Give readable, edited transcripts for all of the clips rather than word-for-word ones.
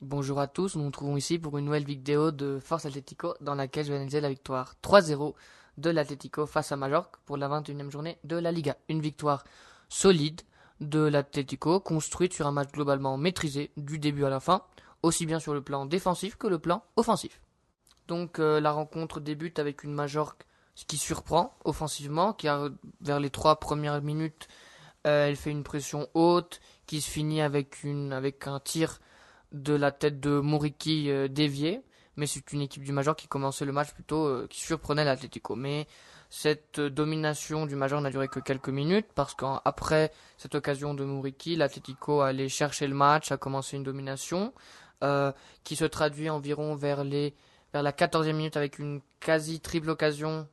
Bonjour à tous, nous nous trouvons ici pour une nouvelle vidéo de Force Atlético dans laquelle je vais analyser la victoire 3-0 de l'Atlético face à Majorque pour la 21e journée de la Liga. Une victoire solide de l'Atlético, construite sur un match globalement maîtrisé du début à la fin, aussi bien sur le plan défensif que le plan offensif. Donc la rencontre débute avec une Majorque qui surprend offensivement, car vers les 3 premières minutes, elle fait une pression haute qui se finit avec un tir de la tête de Muriqi dévié, mais c'est une équipe du Major qui commençait le match plutôt, qui surprenait l'Atlético. Mais cette domination du Major n'a duré que quelques minutes parce qu'après cette occasion de Muriqi, l'Atlético allait chercher le match, a commencé une domination qui se traduit environ vers la 14e minute avec une quasi triple occasion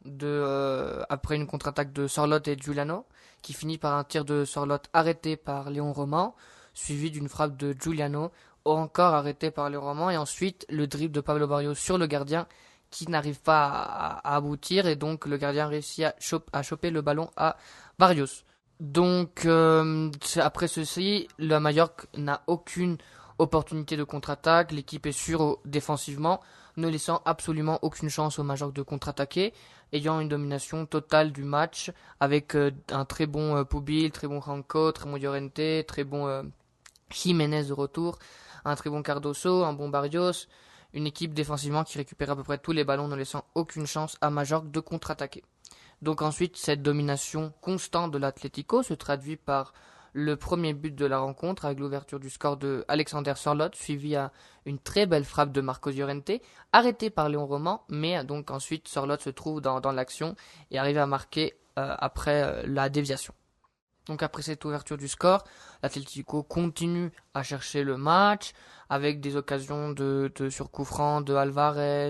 après une contre-attaque de Sorloth et Giuliano qui finit par un tir de Sorloth arrêté par Léon Roman suivi d'une frappe de Giuliano encore arrêté par Léon Roman et ensuite le dribble de Pablo Barrios sur le gardien qui n'arrive pas à aboutir et donc le gardien réussit à choper le ballon à Barrios. Donc après ceci, le Mallorca n'a aucune opportunité de contre-attaque, l'équipe est sûre défensivement, ne laissant absolument aucune chance au Mallorca de contre-attaquer, ayant une domination totale du match avec un très bon Pubil, très bon Ranco, très bon Llorente, très bon Jiménez de retour, un très bon Cardoso, un bon Barrios, une équipe défensivement qui récupère à peu près tous les ballons, ne laissant aucune chance à Majorque de contre-attaquer. Donc ensuite, cette domination constante de l'Atlético se traduit par le premier but de la rencontre avec l'ouverture du score de Alexander Sorloth, suivi à une très belle frappe de Marcos Llorente, arrêtée par Léon Roman, mais donc ensuite Sorloth se trouve dans l'action et arrive à marquer après la déviation. Donc après cette ouverture du score, l'Atlético continue à chercher le match avec des occasions sur coup franc de Alvarez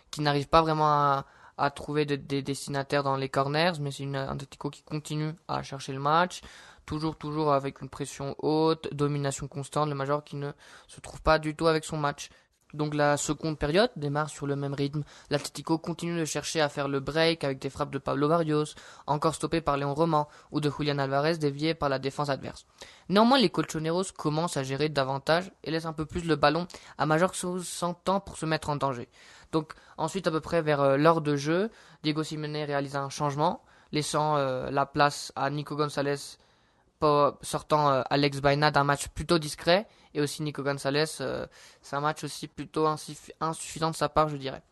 qui n'arrive pas vraiment à trouver des destinataires dans les corners, mais c'est un Atlético qui continue à chercher le match, toujours avec une pression haute, domination constante, le Major qui ne se trouve pas du tout avec son match. Donc la seconde période démarre sur le même rythme. L'Atlético continue de chercher à faire le break avec des frappes de Pablo Barrios, encore stoppées par Léon Roman, ou de Julián Alvarez déviées par la défense adverse. Néanmoins, les Colchoneros commencent à gérer davantage et laissent un peu plus le ballon à Majorque sans temps pour se mettre en danger. Donc ensuite, à peu près vers l'heure de jeu, Diego Simeone réalise un changement, laissant la place à Nico González sortant Alex Baena d'un match plutôt discret et aussi Nico González c'est un match aussi plutôt insuffisant de sa part je dirais.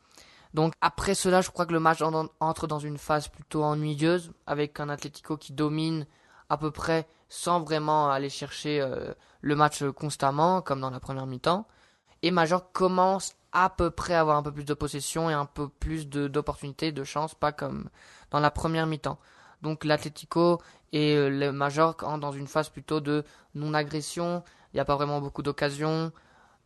Donc après cela je crois que le match entre dans une phase plutôt ennuyeuse avec un Atlético qui domine à peu près sans vraiment aller chercher le match constamment comme dans la première mi-temps et Major commence à peu près à avoir un peu plus de possession et un peu plus d'opportunités, de chance, pas comme dans la première mi-temps. Donc l'Atlético et le Majorque entrent dans une phase plutôt de non-agression. Il n'y a pas vraiment beaucoup d'occasions.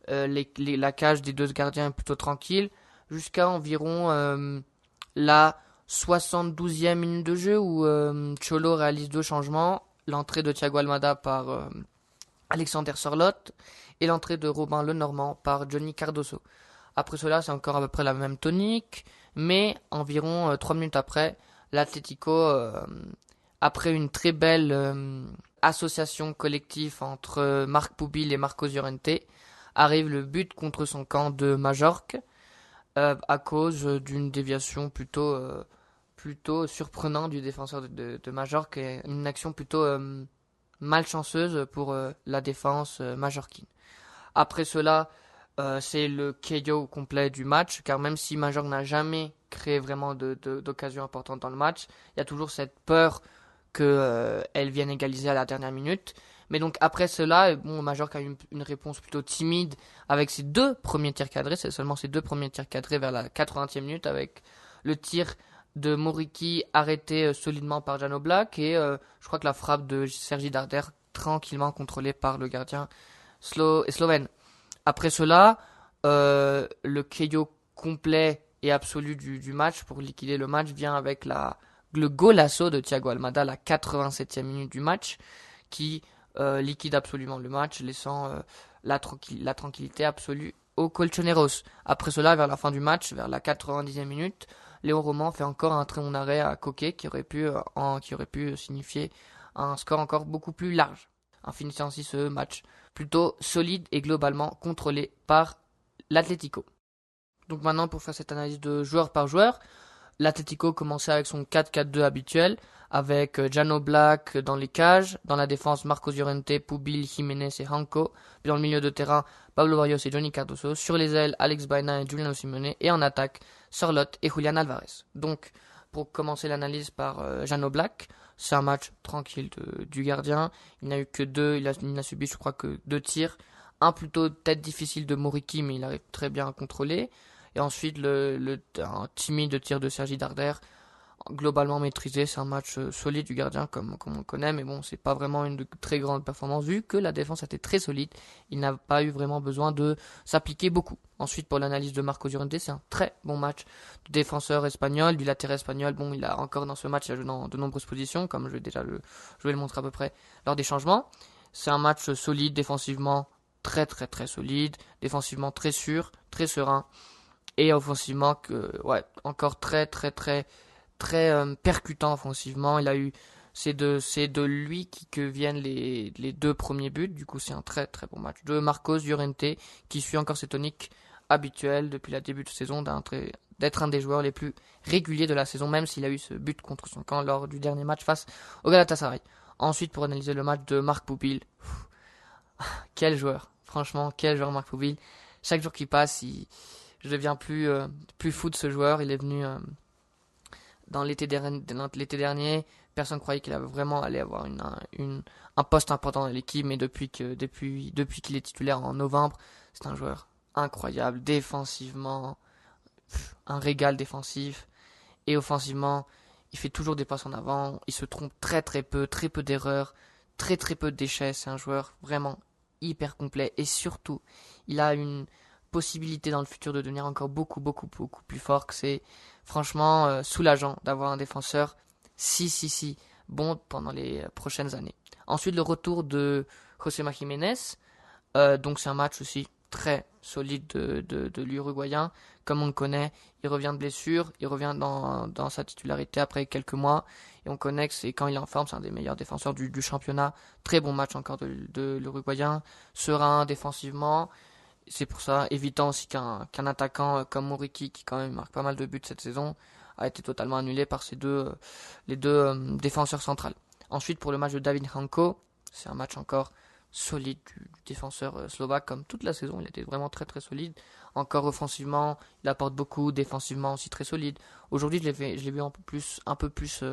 La cage des deux gardiens est plutôt tranquille. Jusqu'à environ la 72e minute de jeu où Cholo réalise deux changements. L'entrée de Thiago Almada par Alexander Sorloth et l'entrée de Robin Lenormand par Johnny Cardoso. Après cela, c'est encore à peu près la même tonique, mais environ 3 minutes après, l'Atlético, après une très belle association collective entre Marc Pubil et Marcos Llorente, arrive le but contre son camp de Majorque à cause d'une déviation plutôt surprenante du défenseur de Majorque et une action plutôt malchanceuse pour la défense majorquine. Après cela, c'est le KO complet du match, car même si Majorque n'a jamais créé vraiment d'occasion importante dans le match, il y a toujours cette peur qu'elle vienne égaliser à la dernière minute. Mais donc après cela, bon, Majorque a une réponse plutôt timide avec ses deux premiers tirs cadrés, c'est seulement ses deux premiers tirs cadrés vers la 80e minute avec le tir de Muriqi arrêté solidement par Jan Oblak et je crois que la frappe de Sergi Darder tranquillement contrôlée par le gardien slovène. Après cela, le KO complet et absolu du match pour liquider le match vient avec le golasso de Thiago Almada à la 87e minute du match qui liquide absolument le match, laissant la tranquillité absolue aux Colchoneros. Après cela, vers la fin du match, vers la 90e minute, Léon Roman fait encore un très bon arrêt à Coquet qui aurait pu signifier un score encore beaucoup plus large, en finissant ainsi ce match plutôt solide et globalement contrôlé par l'Atlético. Donc maintenant pour faire cette analyse de joueur par joueur, l'Atlético commençait avec son 4-4-2 habituel, avec Jano Black dans les cages, dans la défense Marcos Llorente, Pubil, Jiménez et Hanco, puis dans le milieu de terrain Pablo Barrios et Johnny Cardoso, sur les ailes Alex Baena et Giuliano Simeone, et en attaque Sorloth et Julián Álvarez. Donc pour commencer l'analyse par Jano Black, c'est un match tranquille du gardien, il n'a eu que il n'a subi je crois que 2 tirs, un plutôt tête difficile de Moriki mais il arrive très bien à contrôler. Et ensuite, un timide tir de Sergi Darder, globalement maîtrisé. C'est un match solide du gardien, comme on le connaît. Mais bon, c'est pas vraiment une très grande performance, vu que la défense était très solide. Il n'a pas eu vraiment besoin de s'appliquer beaucoup. Ensuite, pour l'analyse de Marcos Llorente, c'est un très bon match du défenseur espagnol, du latéral espagnol. Bon, il a encore dans ce match, il a joué dans de nombreuses positions, comme je vais le montrer à peu près lors des changements. C'est un match solide, défensivement très très très solide, défensivement très sûr, très serein. Et offensivement, encore très très très très percutant offensivement. C'est de lui que viennent les 2 premiers buts. Du coup, c'est un très très bon match de Marcos Llorente qui suit encore ses toniques habituelles depuis le début de saison d'être un des joueurs les plus réguliers de la saison, même s'il a eu ce but contre son camp lors du dernier match face au Galatasaray. Ensuite, pour analyser le match de Marc Poupil, quel joueur, franchement, quel joueur Marc Poupil. Chaque jour qui passe, je deviens plus fou de ce joueur. Il est venu dans l'été dernier. Personne croyait qu'il avait vraiment allé avoir un poste important dans l'équipe, mais depuis qu'il est titulaire en novembre, c'est un joueur incroyable, défensivement, un régal défensif, et offensivement, il fait toujours des passes en avant, il se trompe très peu d'erreurs, très très peu de déchets. C'est un joueur vraiment hyper complet, et surtout, il a une possibilité dans le futur de devenir encore beaucoup plus fort, que c'est franchement soulageant d'avoir un défenseur si bon pendant les prochaines années. Ensuite, le retour de José Jiménez, donc c'est un match aussi très solide de l'Uruguayen. Comme on le connaît, il revient de blessure, il revient dans sa titularité après quelques mois, et on connaît que quand il est en forme, c'est un des meilleurs défenseurs du championnat. Très bon match encore de l'Uruguayen, serein défensivement. C'est pour ça, évitant aussi qu'un attaquant comme Moriki, qui quand même marque pas mal de buts cette saison, a été totalement annulé par les deux défenseurs centrales. Ensuite, pour le match de David Hanko, c'est un match encore solide du défenseur slovaque, comme toute la saison. Il était vraiment très très solide. Encore offensivement, il apporte beaucoup, défensivement aussi très solide. Aujourd'hui, je l'ai vu un peu plus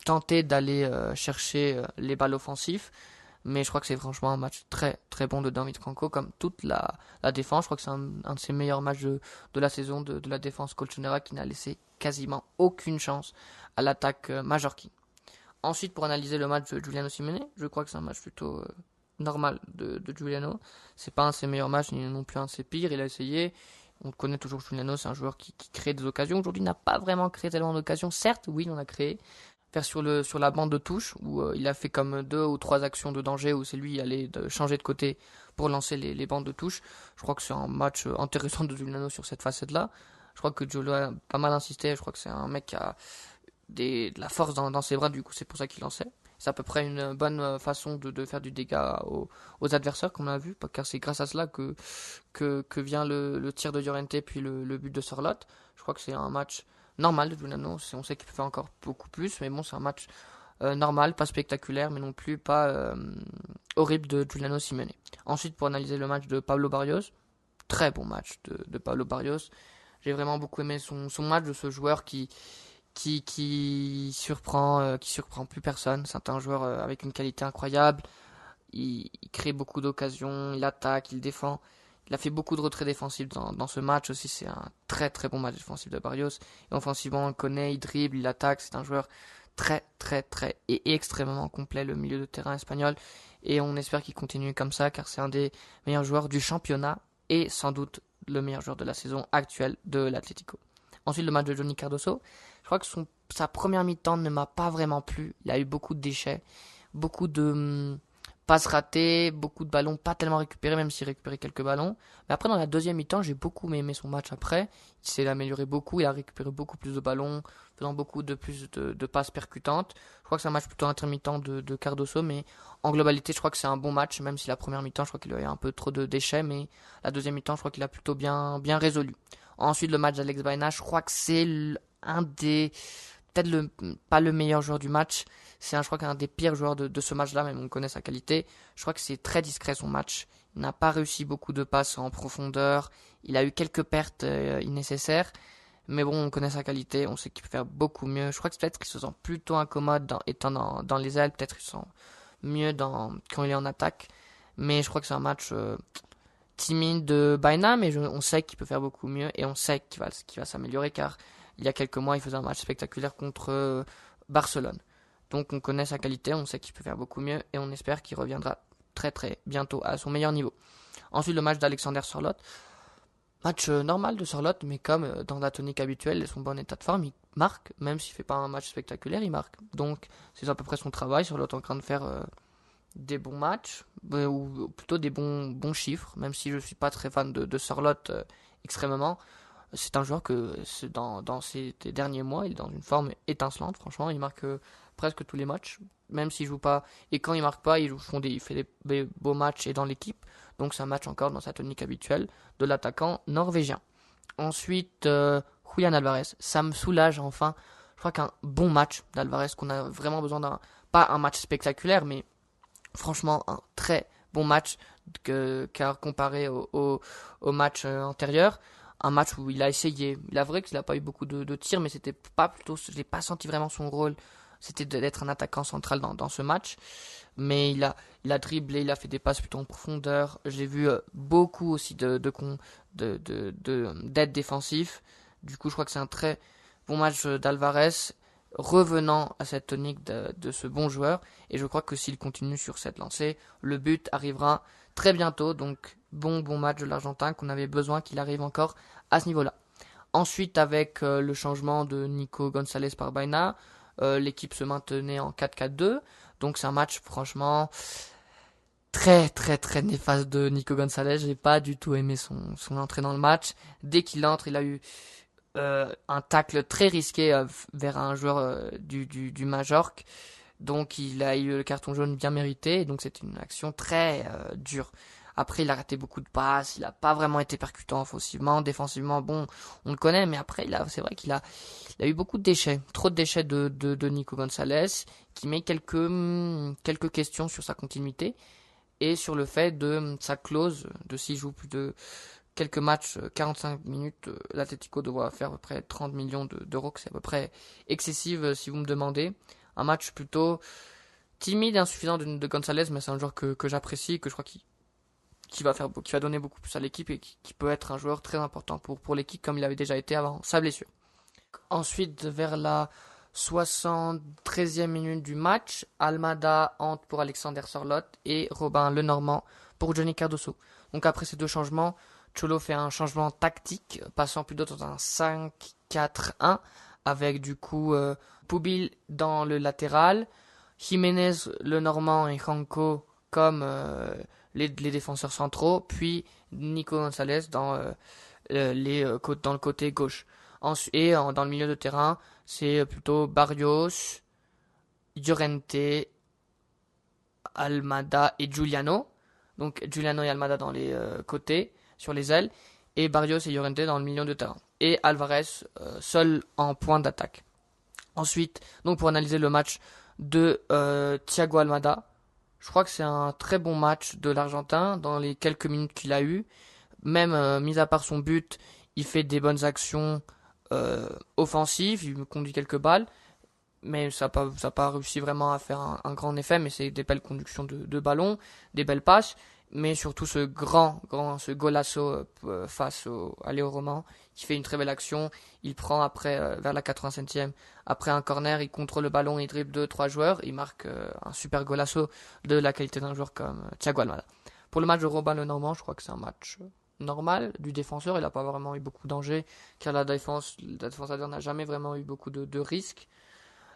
tenter d'aller chercher les balles offensives. Mais je crois que c'est franchement un match très très bon de David Franco, comme toute la défense. Je crois que c'est un de ses meilleurs matchs de la saison de la défense colchonera, qui n'a laissé quasiment aucune chance à l'attaque majorquine. Ensuite, pour analyser le match de Giuliano Simeone, je crois que c'est un match plutôt normal de Giuliano. C'est pas un de ses meilleurs matchs, ni non plus un de ses pires. Il a essayé. On connaît toujours Giuliano, c'est un joueur qui crée des occasions. Aujourd'hui, il n'a pas vraiment créé tellement d'occasions. Certes, oui, il en a créé. Faire sur la bande de touche, où il a fait comme 2 ou 3 actions de danger, où c'est lui qui allait changer de côté pour lancer les bandes de touche. Je crois que c'est un match intéressant de Giuliano sur cette facette-là. Je crois que Giulio a pas mal insisté. Je crois que c'est un mec qui a de la force dans ses bras, du coup c'est pour ça qu'il lançait. C'est à peu près une bonne façon de faire du dégât aux adversaires, comme on a vu, car c'est grâce à cela que vient le tir de Llorente puis le but de Sorloth. Je crois que c'est un match normal de Giuliano. On sait qu'il peut faire encore beaucoup plus, mais bon, c'est un match normal, pas spectaculaire, mais non plus pas horrible de Giuliano Simeone. Ensuite, pour analyser le match de Pablo Barrios, très bon match de Pablo Barrios. J'ai vraiment beaucoup aimé son match, de ce joueur qui surprend plus personne. C'est un joueur avec une qualité incroyable. Il crée beaucoup d'occasions, il attaque, il défend. Il a fait beaucoup de retraits défensifs dans ce match aussi. C'est un très très bon match défensif de Barrios. Et offensivement, on le connaît, il dribble, il attaque. C'est un joueur très très très et extrêmement complet, le milieu de terrain espagnol. Et on espère qu'il continue comme ça, car c'est un des meilleurs joueurs du championnat et sans doute le meilleur joueur de la saison actuelle de l'Atlético. Ensuite, le match de Johnny Cardoso. Je crois que sa première mi-temps ne m'a pas vraiment plu. Il a eu beaucoup de déchets, beaucoup de Passes ratées, beaucoup de ballons, pas tellement récupérés, même s'il récupérait quelques ballons. Mais après, dans la deuxième mi-temps, j'ai beaucoup aimé son match après. Il s'est amélioré beaucoup, il a récupéré beaucoup plus de ballons, faisant beaucoup de plus de passes percutantes. Je crois que c'est un match plutôt intermittent de Cardoso, mais en globalité, je crois que c'est un bon match, même si la première mi-temps, je crois qu'il y avait un peu trop de déchets, mais la deuxième mi-temps, je crois qu'il a plutôt bien résolu. Ensuite, le match d'Alex Baena, je crois que c'est un des, peut-être pas le meilleur joueur du match. C'est je crois qu'un des pires joueurs de ce match-là, même on connaît sa qualité. Je crois que c'est très discret son match. Il n'a pas réussi beaucoup de passes en profondeur. Il a eu quelques pertes nécessaires. Mais bon, on connaît sa qualité, on sait qu'il peut faire beaucoup mieux. Je crois que peut-être qu'il se sent plutôt incommode étant dans les ailes. Peut-être qu'il se sent mieux quand il est en attaque. Mais je crois que c'est un match timide de Baena, mais on sait qu'il peut faire beaucoup mieux. Et on sait qu'il va s'améliorer car il y a quelques mois, il faisait un match spectaculaire contre Barcelone. Donc on connaît sa qualité, on sait qu'il peut faire beaucoup mieux et on espère qu'il reviendra très très bientôt à son meilleur niveau. Ensuite le match d'Alexander Sørloth. Match normal de Sørloth, mais comme dans la tonique habituelle et son bon état de forme, il marque, même s'il fait pas un match spectaculaire, il marque. Donc c'est à peu près son travail, Sørloth est en train de faire des bons matchs, ou plutôt des bons chiffres, même si je suis pas très fan de Sørloth extrêmement. C'est un joueur que dans ces derniers mois, il est dans une forme étincelante, franchement, il marque presque tous les matchs, même s'il joue pas. Et quand il marque pas, il fait des beaux matchs et dans l'équipe. Donc c'est un match encore dans sa tonique habituelle de l'attaquant norvégien. Ensuite, Julian Alvarez. Ça me soulage enfin. Je crois qu'un bon match d'Alvarez, qu'on a vraiment besoin pas un match spectaculaire, mais franchement un très bon match car comparé au match antérieur. Un match où il a essayé. Il est vrai qu'il n'a pas eu beaucoup de tirs, mais c'était pas plutôt. Je n'ai pas senti vraiment son rôle. C'était d'être un attaquant central dans ce match. Mais il a dribblé, il a fait des passes plutôt en profondeur. J'ai vu beaucoup aussi d'aide défensif. Du coup, je crois que c'est un très bon match d'Alvarez, revenant à cette tonique de ce bon joueur. Et je crois que s'il continue sur cette lancée, le but arrivera très bientôt. Donc, bon match de l'Argentin qu'on avait besoin qu'il arrive encore à ce niveau-là. Ensuite, avec le changement de Nico Gonzalez par Baena, l'équipe se maintenait en 4-4-2. Donc c'est un match franchement très très très néfaste de Nico Gonzalez. J'ai pas du tout aimé son entrée dans le match. Dès qu'il entre, il a eu un tacle très risqué vers un joueur du Majorque. Donc il a eu le carton jaune bien mérité. Donc c'était une action très dure. Après, il a raté beaucoup de passes, il n'a pas vraiment été percutant offensivement, défensivement, bon, on le connaît, mais après, c'est vrai qu'il a eu beaucoup de déchets, trop de déchets de Nico Gonzalez, qui met quelques questions sur sa continuité et sur le fait de sa clause de s'il joue plus de quelques matchs, 45 minutes, l'Atlético devra faire à peu près 30 millions d'euros, que c'est à peu près excessif si vous me demandez. Un match plutôt timide et insuffisant de Gonzalez, mais c'est un joueur que j'apprécie, que je crois qui va donner beaucoup plus à l'équipe et qui peut être un joueur très important pour l'équipe comme il avait déjà été avant sa blessure. Ensuite, vers la 73e minute du match, Almada entre pour Alexander Sørloth et Robin Lenormand pour Johnny Cardoso. Donc après ces deux changements, Cholo fait un changement tactique, passant plutôt dans un 5-4-1 avec du coup Pubil dans le latéral, Jiménez, Lenormand et Janko comme les défenseurs centraux, puis Nico Gonzalez dans le côté gauche. Et dans le milieu de terrain, c'est plutôt Barrios, Llorente, Almada et Giuliano. Donc Giuliano et Almada dans les côtés, sur les ailes, et Barrios et Llorente dans le milieu de terrain. Et Alvarez seul en point d'attaque. Ensuite, donc pour analyser le match de Thiago Almada, je crois que c'est un très bon match de l'Argentin dans les quelques minutes qu'il a eu. Même mis à part son but, il fait des bonnes actions offensives, il conduit quelques balles, mais ça n'a pas réussi vraiment à faire un grand effet, mais c'est des belles conductions de ballon, des belles passes, mais surtout ce golasso face à Léo Roman, qui fait une très belle action. Il prend après, vers la 85e, après un corner, il contrôle le ballon, il dribble 2-3 joueurs, il marque un super golasso de la qualité d'un joueur comme Thiago Almada. Pour le match de Robin Lenormand, je crois que c'est un match normal du défenseur, il n'a pas vraiment eu beaucoup de danger, car la défense adverse n'a jamais vraiment eu beaucoup de risques.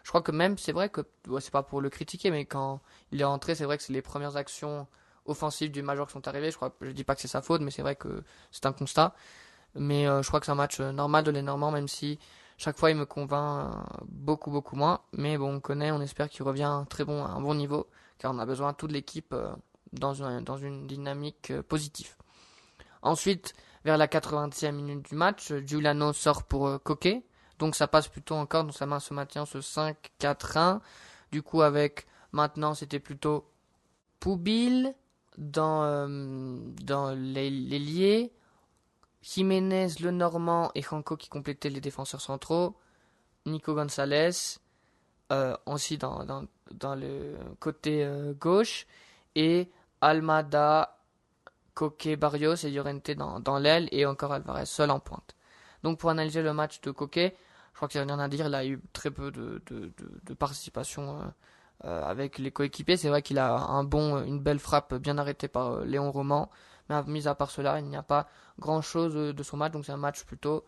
Je crois que même, c'est vrai que, c'est pas pour le critiquer, mais quand il est rentré, c'est vrai que c'est les premières actions offensives du Major qui sont arrivées. Je dis pas que c'est sa faute, mais c'est vrai que c'est un constat. Mais je crois que c'est un match normal de Lenormand, même si chaque fois il me convainc beaucoup, beaucoup moins. Mais bon, on connaît, on espère qu'il revient à un bon niveau, car on a besoin de toute l'équipe dans une dynamique positive. Ensuite, vers la 80e minute du match, Giuliano sort pour Coquet. Donc ça passe plutôt encore dans sa main ce maintien, ce 5-4-1. Du coup, avec maintenant, c'était plutôt Poubil dans l'ailier, Jiménez, Lenormand et Janko qui complétaient les défenseurs centraux, Nico Gonzalez aussi dans le côté gauche, et Almada, Coquet, Barrios et Llorente dans l'aile, et encore Alvarez seul en pointe. Donc pour analyser le match de Coquet, je crois qu'il n'y a rien à dire, il a eu très peu de participation avec les coéquipiers. C'est vrai qu'il a une belle frappe bien arrêtée par Léon Roman, mais mis à part cela, il n'y a pas grand chose de son match, donc c'est un match plutôt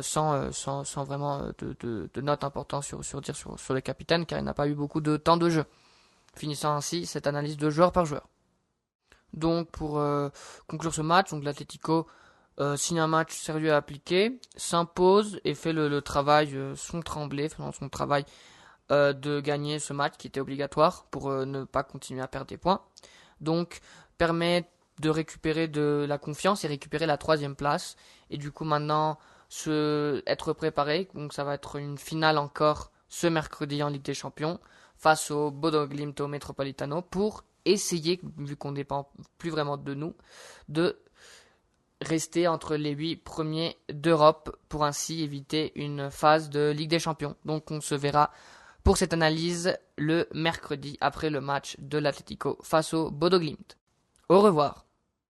sans vraiment de notes importantes sur les capitaines, car il n'a pas eu beaucoup de temps de jeu. Finissant ainsi cette analyse de joueur par joueur. Donc pour conclure ce match, donc l'Atlético signe un match sérieux à appliquer, s'impose et fait le travail son travail de gagner ce match qui était obligatoire pour ne pas continuer à perdre des points. Donc permet de récupérer de la confiance et récupérer la 3e place. Et du coup maintenant être préparé. Donc ça va être une finale encore ce mercredi en Ligue des Champions face au Bodo Glimt au Metropolitano pour essayer, vu qu'on ne dépend plus vraiment de nous, de rester entre les 8 premiers d'Europe pour ainsi éviter une phase de Ligue des Champions. Donc on se verra pour cette analyse le mercredi après le match de l'Atlético face au Bodo Glimt. Au revoir.